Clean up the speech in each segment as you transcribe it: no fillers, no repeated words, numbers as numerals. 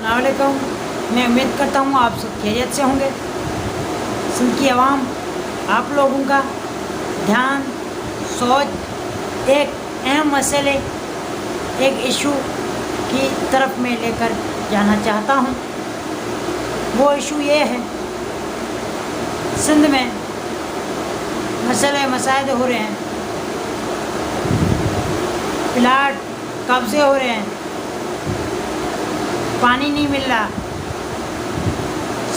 अस्सलाम वालेकुम। मैं उम्मीद करता हूँ आप सब खैरियत से होंगे। सिंध की आवाम आप लोगों का ध्यान सोच एक अहम मसले एक इशू की तरफ मैं लेकर जाना चाहता हूँ। वो इशू ये है, सिंध में मसले मसाइल हो रहे हैं, प्लाट कब्ज़े हो रहे हैं, पानी नहीं मिल रहा।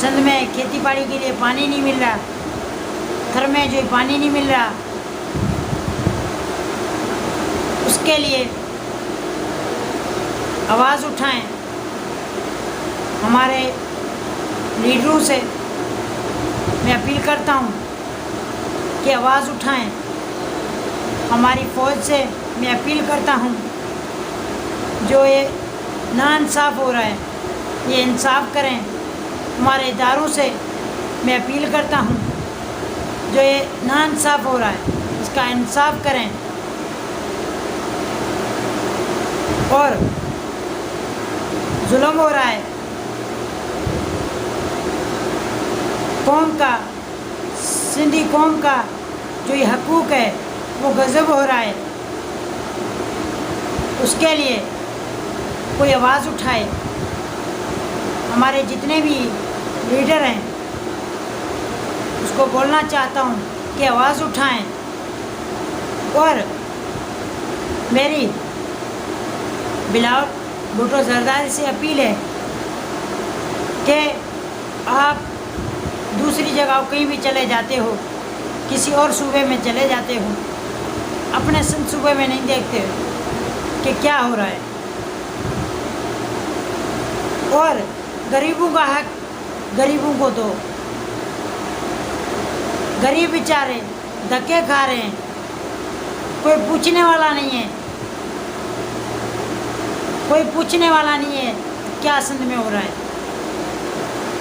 सिंध में खेती बाड़ी के लिए पानी नहीं मिल रहा, घर में जो पानी नहीं मिल रहा, उसके लिए आवाज़ उठाएं। हमारे लीडरों से मैं अपील करता हूं कि आवाज़ उठाएं। हमारी फ़ौज से मैं अपील करता हूं, जो ये नाइंसाफ़ हो रहा है ये इंसाफ करें। हमारे इदारों से मैं अपील करता हूं, जो ये नाइंसाफ़ हो रहा है इसका इंसाफ करें। और जुल्म हो रहा है कौम का, सिंधी कौम का जो ये हकूक़ है वो गज़ब हो रहा है, उसके लिए कोई आवाज़ उठाए। हमारे जितने भी लीडर हैं उसको बोलना चाहता हूँ कि आवाज़ उठाएं। और मेरी बिलावल भुट्टो जरदारी से अपील है कि आप दूसरी जगह कहीं भी चले जाते हो, किसी और सूबे में चले जाते हो, अपने सिंध सूबे में नहीं देखते कि क्या हो रहा है। और गरीबों का हक गरीबों को दो। गरीब बेचारे धक्के खा रहे हैं, कोई पूछने वाला नहीं है, कोई पूछने वाला नहीं है क्या सिंध में हो रहा है।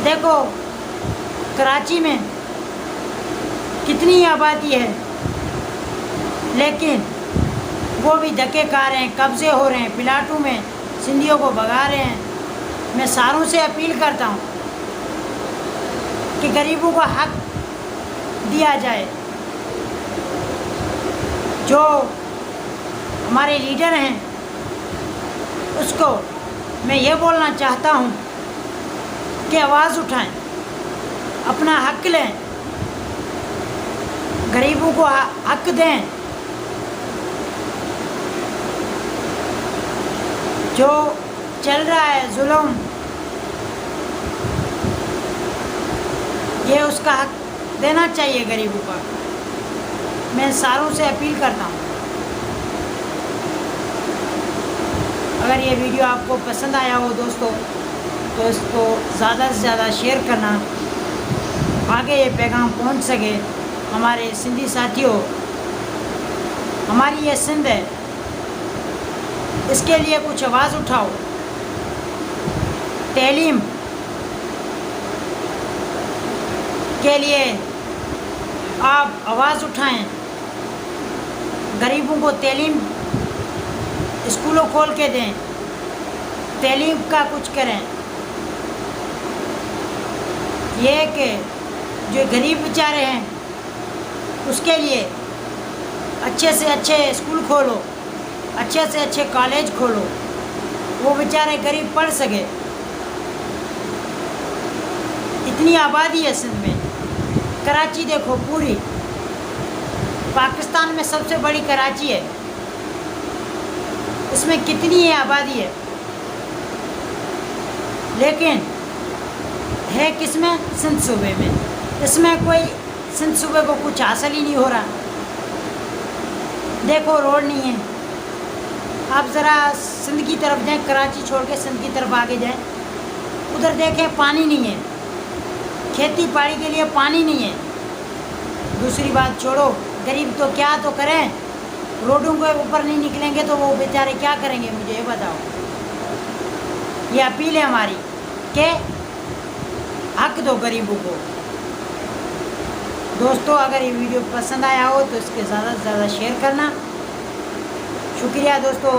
देखो कराची में कितनी आबादी है, लेकिन वो भी धक्के खा रहे हैं, कब्ज़े हो रहे हैं, प्लाटों में सिंधियों को भगा रहे हैं। मैं सारों से अपील करता हूँ कि गरीबों को हक दिया जाए। जो हमारे लीडर हैं उसको मैं ये बोलना चाहता हूँ कि आवाज़ उठाएं, अपना हक लें, गरीबों को हक दें। जो चल रहा है जुल्म, ये उसका हक देना चाहिए गरीबों का। मैं सारों से अपील करता हूँ। अगर ये वीडियो आपको पसंद आया हो दोस्तों, तो इसको ज़्यादा से ज़्यादा शेयर करना, आगे ये पैगाम पहुँच सके। हमारे सिंधी साथियों, हमारी ये सिंध है, इसके लिए कुछ आवाज़ उठाओ। तालीम के लिए आप आवाज़ उठाएं, गरीबों को तालीम स्कूलों खोल के दें, तालीम का कुछ करें। ये कि जो गरीब बेचारे हैं उसके लिए अच्छे से अच्छे स्कूल खोलो, अच्छे से अच्छे कॉलेज खोलो, वो बेचारे गरीब पढ़ सके। इतनी आबादी है सिंध में। कराची देखो, पूरी पाकिस्तान में सबसे बड़ी कराची है, इसमें कितनी है आबादी है, लेकिन है किसमें? सिंध सूबे में। इसमें कोई सिंध सूबे को कुछ हासिल ही नहीं हो रहा। देखो रोड नहीं है। आप ज़रा सिंध की तरफ जाएं, कराची छोड़ के सिंध की तरफ आगे जाएं, उधर देखें पानी नहीं है, खेती बाड़ी के लिए पानी नहीं है। दूसरी बात छोड़ो, गरीब तो क्या तो करें, रोडों के ऊपर नहीं निकलेंगे तो वो बेचारे क्या करेंगे, मुझे ये बताओ। ये अपील है हमारी कि हक दो गरीबों को। दोस्तों, अगर ये वीडियो पसंद आया हो तो इसके ज़्यादा से ज़्यादा शेयर करना। शुक्रिया दोस्तों।